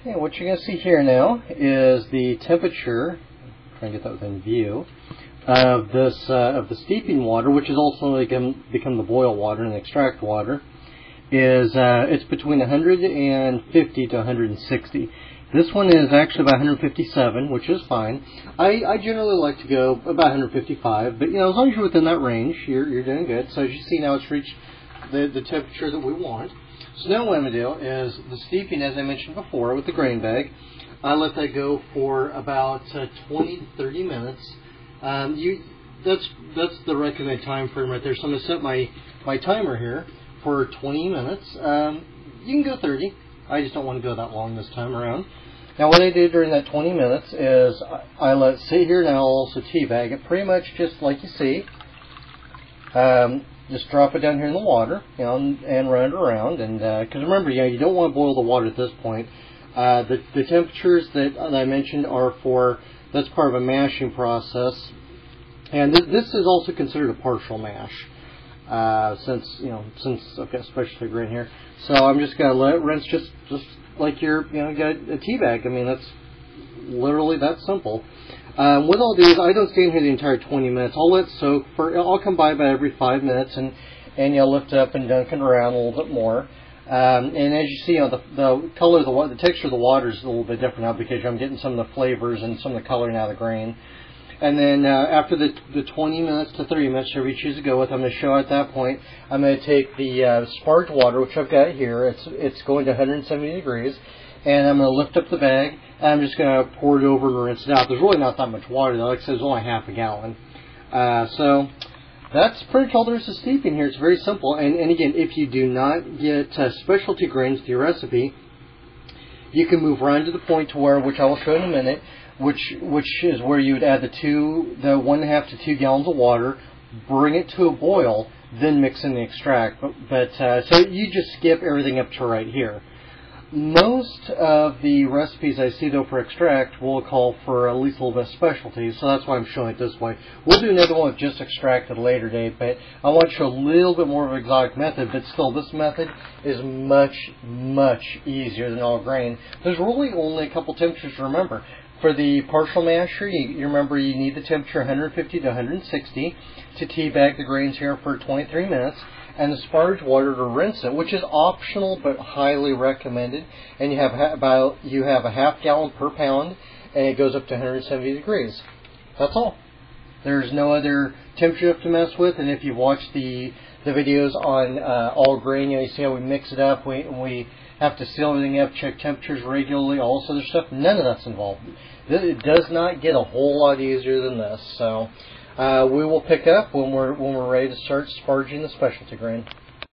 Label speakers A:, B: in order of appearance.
A: Okay, what you're going to see here now is the temperature, try and get that within view, of this of the steeping water, which is also become the boil water and extract water. Is it's between 150 to 160. This one is actually about 157, which is fine. I generally like to go about 155, but as long as you're within that range, you're doing good. So as you see now, it's reached the temperature that we want. So now what I'm going to do is the steeping, as I mentioned before, with the grain bag. I let that go for about 20 to 30 minutes. That's the recommended time frame right there. So I'm going to set my timer here for 20 minutes. You can go 30. I just don't want to go that long this time around. Now what I did during that 20 minutes is I let it sit here. Now I'll also teabag it pretty much just like you see. Just drop it down here in the water, and run it around. And because remember, you don't want to boil the water at this point. The temperatures that I mentioned are that's part of a mashing process, and this is also considered a partial mash, since especially grain here. So I'm just gonna let it rinse just like you got a tea bag. I mean, that's literally that simple. What I'll do is I don't stay in here the entire 20 minutes. I'll let it soak I'll come by about every 5 minutes and look it up and dunk it around a little bit more. And as you see, the color of the texture of the water is a little bit different now because I'm getting some of the flavors and some of the coloring out of the grain. And then after the 20 minutes to 30 minutes, whatever you choose to go with, I'm going to show at that point, I'm going to take the sparge water, which I've got here. It's going to 170 degrees. And I'm going to lift up the bag, and I'm just going to pour it over and rinse it out. There's really not that much water, though. Like I said, it's only half a gallon. So that's pretty much all there is to steeping here. It's very simple. And again, if you do not get specialty grains to your recipe, you can move right to the point to where, which I will show in a minute, which is where you would add the 1.5 to 2 gallons of water, bring it to a boil, then mix in the extract. So you just skip everything up to right here. Most of the recipes I see, though, for extract will call for at least a little bit of specialty, so that's why I'm showing it this way. We'll do another one with just extract at a later date, but I want to show a little bit more of an exotic method, but still, this method is much, much easier than all grain. There's really only a couple temperatures to remember. For the partial masher, you remember you need the temperature 150 to 160 to teabag the grains here for 23 minutes. And the sparge water to rinse it, which is optional but highly recommended. And you have a half gallon per pound, and it goes up to 170 degrees. That's all. There's no other temperature you have to mess with. And if you've watched the videos on all grain, you see how we mix it up. We have to seal everything up, check temperatures regularly, all this other stuff. None of that's involved. It does not get a whole lot easier than this. So we will pick up when we're ready to start sparging the specialty grain.